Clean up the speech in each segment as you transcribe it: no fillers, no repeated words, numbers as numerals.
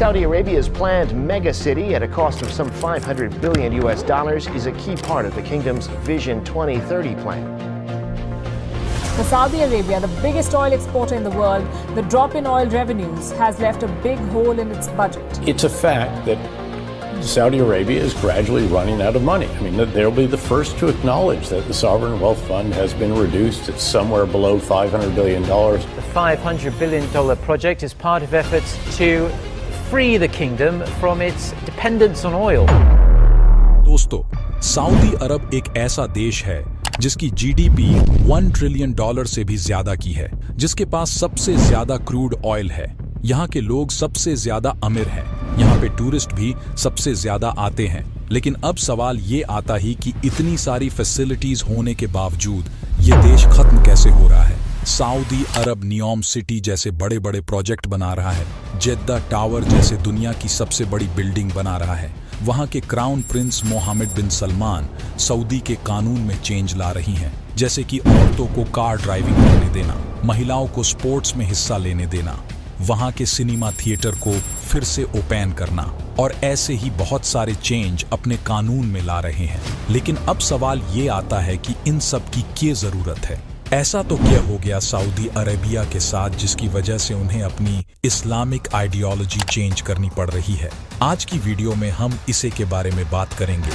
Saudi Arabia's planned mega city at a cost of some $500 billion is a key part of the kingdom's Vision 2030 plan. For Saudi Arabia, the biggest oil exporter in the world, the drop in oil revenues has left a big hole in its budget. It's a fact that Saudi Arabia is gradually running out of money. I mean, they'll be the first to acknowledge that the Sovereign Wealth Fund has been reduced. It's somewhere below $500 billion. The $500 billion project is part of efforts to free the kingdom from its dependence on oil. दोस्तों, Saudi अरब एक ऐसा देश है जिसकी GDP $1 trillion से भी ज्यादा की है, जिसके पास सबसे ज्यादा क्रूड ऑयल है। यहाँ के लोग सबसे ज्यादा अमीर हैं। यहाँ पे टूरिस्ट भी सबसे ज्यादा आते हैं। लेकिन अब सवाल ये आता ही कि इतनी सारी फैसिलिटीज होने के बावजूद ये देश खत्म कैसे हो रहा है। सऊदी अरब नियोम सिटी जैसे बड़े बड़े प्रोजेक्ट बना रहा है, जेद्दा टावर जैसे दुनिया की सबसे बड़ी बिल्डिंग बना रहा है। वहाँ के क्राउन प्रिंस मोहम्मद बिन सलमान सऊदी के कानून में चेंज ला रही हैं, जैसे कि औरतों को कार ड्राइविंग करने देना, महिलाओं को स्पोर्ट्स में हिस्सा लेने देना, वहाँ के सिनेमा थिएटर को फिर से ओपन करना, और ऐसे ही बहुत सारे चेंज अपने कानून में ला रहे हैं। लेकिन अब सवाल ये आता है कि इन सब की क्या जरूरत है। ऐसा तो क्या हो गया सऊदी अरेबिया के साथ जिसकी वजह से उन्हें अपनी इस्लामिक आइडियोलॉजी चेंज करनी पड़ रही है। आज की वीडियो में हम इसे के बारे में बात करेंगे।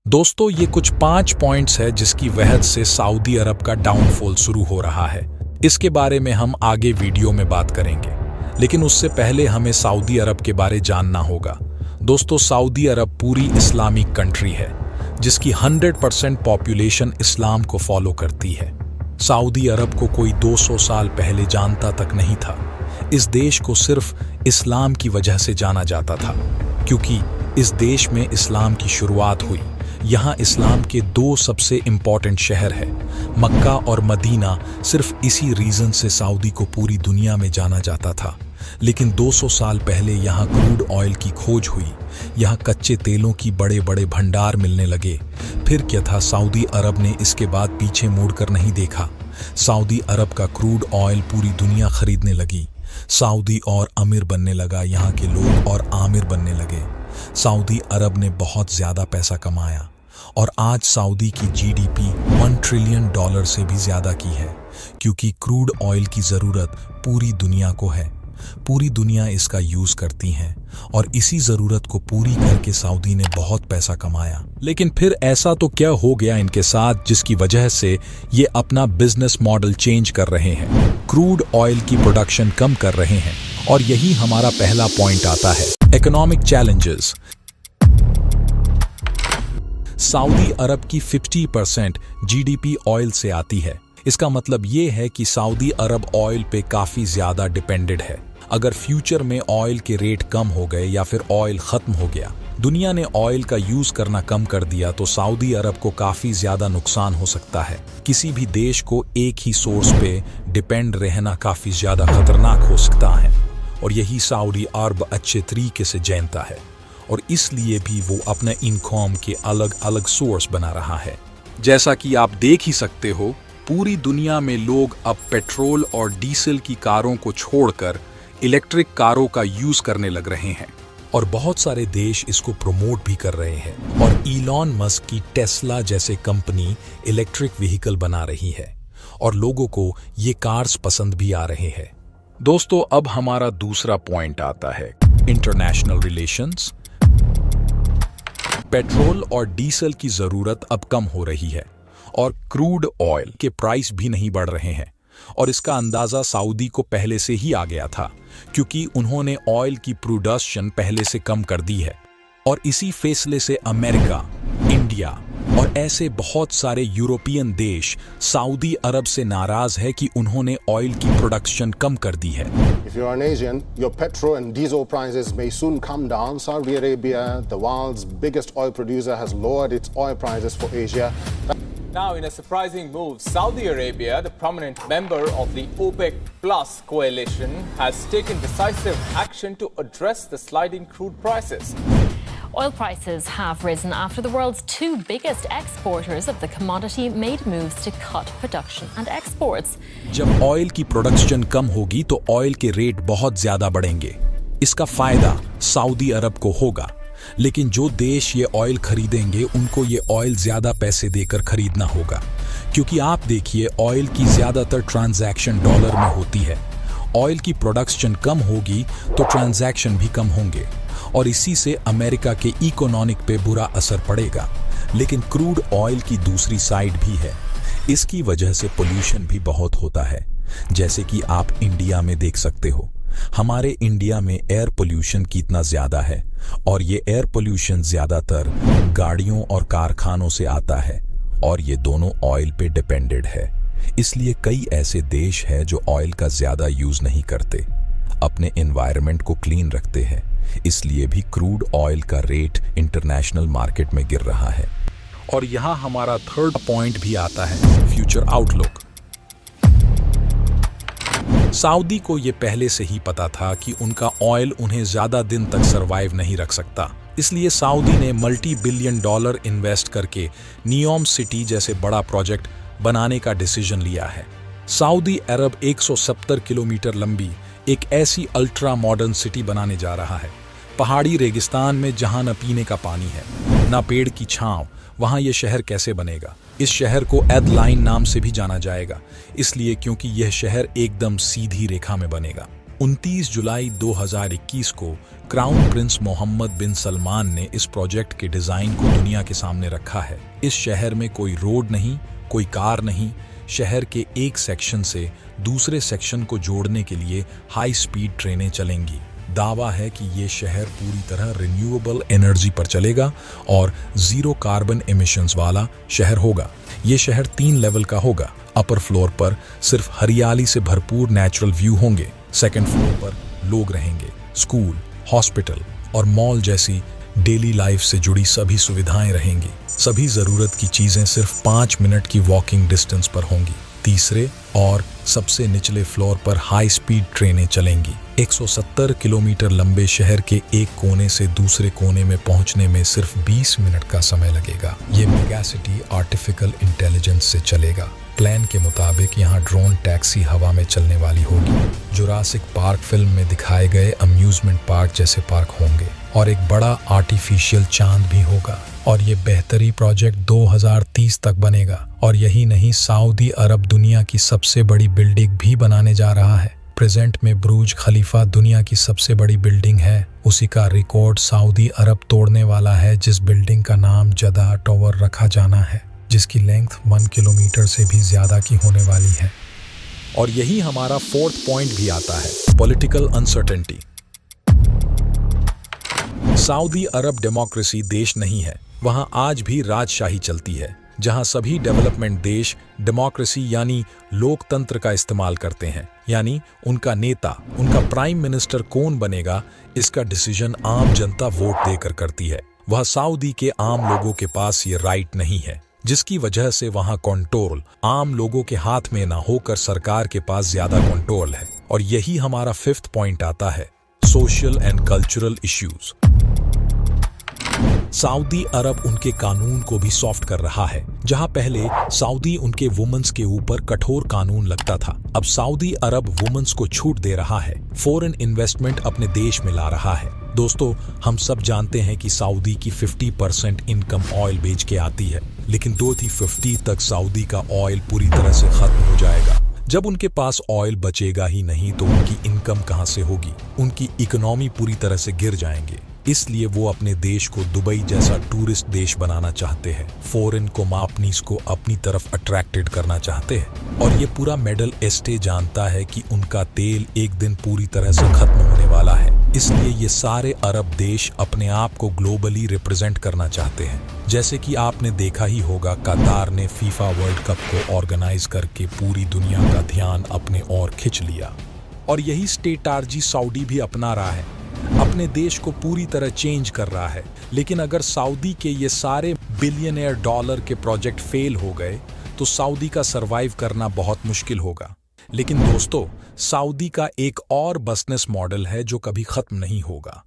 दोस्तों, ये कुछ 5 पॉइंट्स है जिसकी वजह से सऊदी अरब का डाउनफॉल शुरू हो रहा है। इसके बारे में हम आगे वीडियो में बात करेंगे, लेकिन उससे पहले हमें सऊदी अरब के बारे जानना होगा। दोस्तों, सऊदी अरब पूरी इस्लामिक कंट्री है जिसकी 100% पॉपुलेशन इस्लाम को फॉलो करती है। सऊदी अरब को कोई 200 साल पहले जानता तक नहीं था। इस देश को सिर्फ इस्लाम की वजह से जाना जाता था, क्योंकि इस देश में इस्लाम की शुरुआत हुई। यहाँ इस्लाम के 2 सबसे इम्पॉर्टेंट शहर है, मक्का और मदीना। सिर्फ इसी रीज़न से सऊदी को पूरी दुनिया में जाना जाता था। लेकिन 200 साल पहले यहाँ क्रूड ऑयल की खोज हुई, यहाँ कच्चे तेलों की बड़े बड़े भंडार मिलने लगे। फिर क्या था, सऊदी अरब ने इसके बाद पीछे मुड़कर नहीं देखा। सऊदी अरब का क्रूड ऑयल पूरी दुनिया खरीदने लगी। सऊदी और अमीर बनने लगा, यहाँ के लोग और आमिर बनने लगे। सऊदी अरब ने बहुत ज्यादा पैसा कमाया और आज सऊदी की जीडीपी $1 ट्रिलियन से भी ज्यादा की है, क्योंकि क्रूड ऑयल की जरूरत पूरी दुनिया को है। पूरी दुनिया इसका यूज करती है और इसी जरूरत को पूरी करके सऊदी ने बहुत पैसा कमाया। लेकिन फिर ऐसा तो क्या हो गया इनके साथ जिसकी वजह से ये अपना बिजनेस मॉडल चेंज कर रहे हैं, क्रूड ऑयल की प्रोडक्शन कम कर रहे हैं। और यही हमारा पहला पॉइंट आता है, इकोनॉमिक चैलेंजेस। सऊदी अरब की 50% जीडीपी ऑयल से आती है। इसका मतलब ये है कि सऊदी अरब ऑयल पे काफी ज्यादा डिपेंडेड है। अगर फ्यूचर में ऑयल के रेट कम हो गए या फिर ऑयल खत्म हो गया, दुनिया ने ऑयल का यूज करना कम कर दिया, तो सऊदी अरब को काफी ज्यादा नुकसान हो सकता है। किसी भी देश को एक ही सोर्स पे डिपेंड रहना काफी ज्यादा खतरनाक हो सकता है, और यही सऊदी अरब अच्छे तरीके से जानता है, और इसलिए भी वो अपने इनकम के अलग अलग सोर्स बना रहा है। जैसा कि आप देख ही सकते हो, पूरी दुनिया में लोग अब पेट्रोल और डीजल की कारों को छोड़कर इलेक्ट्रिक कारों का यूज करने लग रहे हैं, और बहुत सारे देश इसको प्रमोट भी कर रहे हैं। और इलॉन मस्क की टेस्ला जैसे कंपनी इलेक्ट्रिक व्हीकल बना रही है, और लोगों को ये कार्स पसंद भी आ रहे हैं। दोस्तों, अब हमारा दूसरा पॉइंट आता है, इंटरनेशनल रिलेशंस। पेट्रोल और डीजल की जरूरत अब कम हो रही है और क्रूड ऑयल के प्राइस भी नहीं बढ़ रहे हैं, और इसका अंदाजा सऊदी को पहले से ही आ गया था, क्योंकि उन्होंने ऑयल की प्रोडक्शन पहले से कम कर दी है। और इसी फैसले से अमेरिका, इंडिया और ऐसे बहुत सारे यूरोपियन देश सऊदी अरब से नाराज है कि उन्होंने ऑयल की प्रोडक्शन कम कर दी है। If you're an Asian, your petrol and diesel prices may soon come down. Saudi Arabia, the world's biggest oil producer, has lowered its oil prices for Asia. Now, in a surprising move, Saudi Arabia, the prominent member of the OPEC Plus coalition, has taken decisive action to address the sliding crude prices. Oil prices have risen after the world's two biggest exporters of the commodity made moves to cut production and exports. जब oil की production कम होगी तो oil के rate बहुत ज्यादा बढ़ेंगे। इसका फायदा सऊदी अरब को होगा, लेकिन जो देश ये ऑयल खरीदेंगे उनको ये ऑयल ज्यादा पैसे देकर खरीदना होगा, क्योंकि आप देखिए ऑयल की ज्यादातर ट्रांजैक्शन डॉलर में होती है। ऑयल की प्रोडक्शन कम होगी तो ट्रांजैक्शन भी कम होंगे और इसी से अमेरिका के इकोनॉमिक पे बुरा असर पड़ेगा। लेकिन क्रूड ऑयल की दूसरी साइड भी है। इसकी वजह से पोल्यूशन भी बहुत होता है, जैसे कि आप इंडिया में देख सकते हो। हमारे इंडिया में एयर पोल्यूशन कितना ज्यादा है और ये एयर पोल्यूशन ज्यादातर गाड़ियों और कारखानों से आता है और ये दोनों ऑयल पे डिपेंडेड है। इसलिए कई ऐसे देश हैं जो ऑयल का ज्यादा यूज नहीं करते, अपने एनवायरनमेंट को क्लीन रखते हैं। इसलिए भी क्रूड ऑयल का रेट इंटरनेशनल मार्केट में गिर रहा है। और यहाँ हमारा थर्ड पॉइंट भी आता है, फ्यूचर आउटलुक। सऊदी को ये पहले से ही पता था कि उनका ऑयल उन्हें ज्यादा दिन तक सरवाइव नहीं रख सकता। इसलिए सऊदी ने $multi-billion इन्वेस्ट करके नियोम सिटी जैसे बड़ा प्रोजेक्ट बनाने का डिसीजन लिया है। सऊदी अरब 170 किलोमीटर लंबी एक ऐसी अल्ट्रा मॉडर्न सिटी बनाने जा रहा है, पहाड़ी रेगिस्तान में जहां न पीने का पानी है न पेड़ की छांव। वहां यह शहर कैसे बनेगा? इस शहर को एडलाइन नाम से भी जाना जाएगा, इसलिए क्योंकि यह शहर एकदम सीधी रेखा में बनेगा। 29 जुलाई 2021 को क्राउन प्रिंस मोहम्मद बिन सलमान ने इस प्रोजेक्ट के डिजाइन को दुनिया के सामने रखा है। इस शहर में कोई रोड नहीं, कोई कार नहीं। शहर के एक सेक्शन से दूसरे सेक्शन को जोड़ने के लिए हाई स्पीड ट्रेनें चलेंगी। दावा है कि ये शहर पूरी तरह रिन्यूएबल एनर्जी पर चलेगा और जीरो कार्बन एमिशंस वाला शहर होगा। ये शहर 3 लेवल का होगा। अपर फ्लोर पर सिर्फ हरियाली से भरपूर नेचुरल व्यू होंगे। सेकंड फ्लोर पर लोग रहेंगे। स्कूल, हॉस्पिटल और मॉल जैसी डेली लाइफ से जुड़ी सभी सुविधाएं रहेंगी। सभी जरूरत की चीजें सिर्फ 5 मिनट की वॉकिंग डिस्टेंस पर होंगी। तीसरे और सबसे निचले फ्लोर पर हाई स्पीड ट्रेनें चलेंगी। 170 किलोमीटर लंबे शहर के एक कोने से दूसरे कोने में पहुंचने में सिर्फ 20 मिनट का समय लगेगा। ये मेगा सिटी आर्टिफिशियल इंटेलिजेंस से चलेगा। प्लान के मुताबिक यहाँ ड्रोन टैक्सी हवा में चलने वाली होगी। जुरासिक पार्क फिल्म में दिखाए गए अम्यूजमेंट पार्क जैसे पार्क होंगे और एक बड़ा आर्टिफिशियल चांद भी होगा। और ये बेहतरी प्रोजेक्ट 2030 तक बनेगा। और यही नहीं, सऊदी अरब दुनिया की सबसे बड़ी बिल्डिंग भी बनाने जा रहा है। प्रेजेंट में बुर्ज खलीफा दुनिया की सबसे बड़ी बिल्डिंग है। उसी का रिकॉर्ड सऊदी अरब तोड़ने वाला है, जिस बिल्डिंग का नाम जदा टावर रखा जाना है, जिसकी लेंथ 1 किलोमीटर से भी ज्यादा की होने वाली है। और यही हमारा फोर्थ पॉइंट भी आता है, पॉलिटिकल अनसर्टेनिटी। सऊदी अरब डेमोक्रेसी देश नहीं है। वहां आज भी राजशाही चलती है, जहां सभी डेवलपमेंट देश डेमोक्रेसी यानी लोकतंत्र का इस्तेमाल करते हैं। यानी उनका नेता, उनका प्राइम मिनिस्टर कौन बनेगा, इसका डिसीजन आम जनता वोट देकर करती है। वह सऊदी के आम लोगों के पास ये राइट नहीं है, जिसकी वजह से वहां कंट्रोल आम लोगों के हाथ में ना होकर सरकार के पास ज्यादा कंट्रोल है। और यही हमारा 5th पॉइंट आता है, social and cultural issues. Saudi Arabia उनके कानून को भी सॉफ्ट कर रहा है। जहां पहले सऊदी उनके वुमेन्स के ऊपर कठोर कानून लगता था, अब सऊदी अरब वुमेन्स को छूट दे रहा है। फॉरेन इन्वेस्टमेंट अपने देश में ला रहा है। दोस्तों, हम सब जानते हैं कि सऊदी की 50% इनकम ऑयल बेच के आती है, लेकिन 2050 तक सऊदी का ऑयल पूरी तरह से खत्म हो जाएगा। जब उनके पास ऑयल बचेगा ही नहीं तो उनकी इनकम कहां से होगी? उनकी इकोनॉमी पूरी तरह से गिर जाएंगे। इसलिए वो अपने देश को दुबई जैसा टूरिस्ट देश बनाना चाहते हैं। फॉरेन कंपनीज को अपनी तरफ अट्रैक्टेड करना चाहते हैं। और ये पूरा मिडिल ईस्ट जानता है कि उनका तेल एक दिन पूरी तरह से खत्म होने वाला है। इसलिए ये सारे अरब देश अपने आप को ग्लोबली रिप्रेजेंट करना चाहते हैं। जैसे कि आपने देखा ही होगा, कतार ने फीफा वर्ल्ड कप को ऑर्गेनाइज करके पूरी दुनिया का ध्यान अपने ओर खींच लिया। और यही स्ट्रैटेजी सऊदी भी अपना रहा है, अपने देश को पूरी तरह चेंज कर रहा है। लेकिन अगर सऊदी के ये सारे बिलियनियर डॉलर के प्रोजेक्ट फेल हो गए तो सऊदी का सरवाइव करना बहुत मुश्किल होगा। लेकिन दोस्तों, सऊदी का एक और बिजनेस मॉडल है जो कभी खत्म नहीं होगा,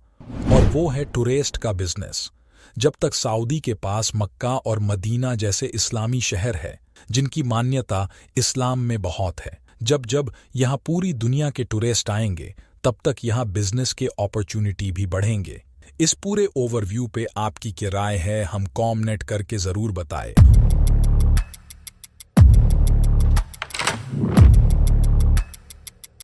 और वो है टूरिस्ट का बिजनेस। जब तक सऊदी के पास मक्का और मदीना जैसे इस्लामी शहर है जिनकी मान्यता इस्लाम में बहुत है, जब जब यहाँ पूरी दुनिया के टूरिस्ट आएंगे तब तक यहाँ बिजनेस के अपॉर्चुनिटी भी बढ़ेंगे। इस पूरे ओवरव्यू पे आपकी क्या राय है, हम कमेंट करके ज़रूर बताएं।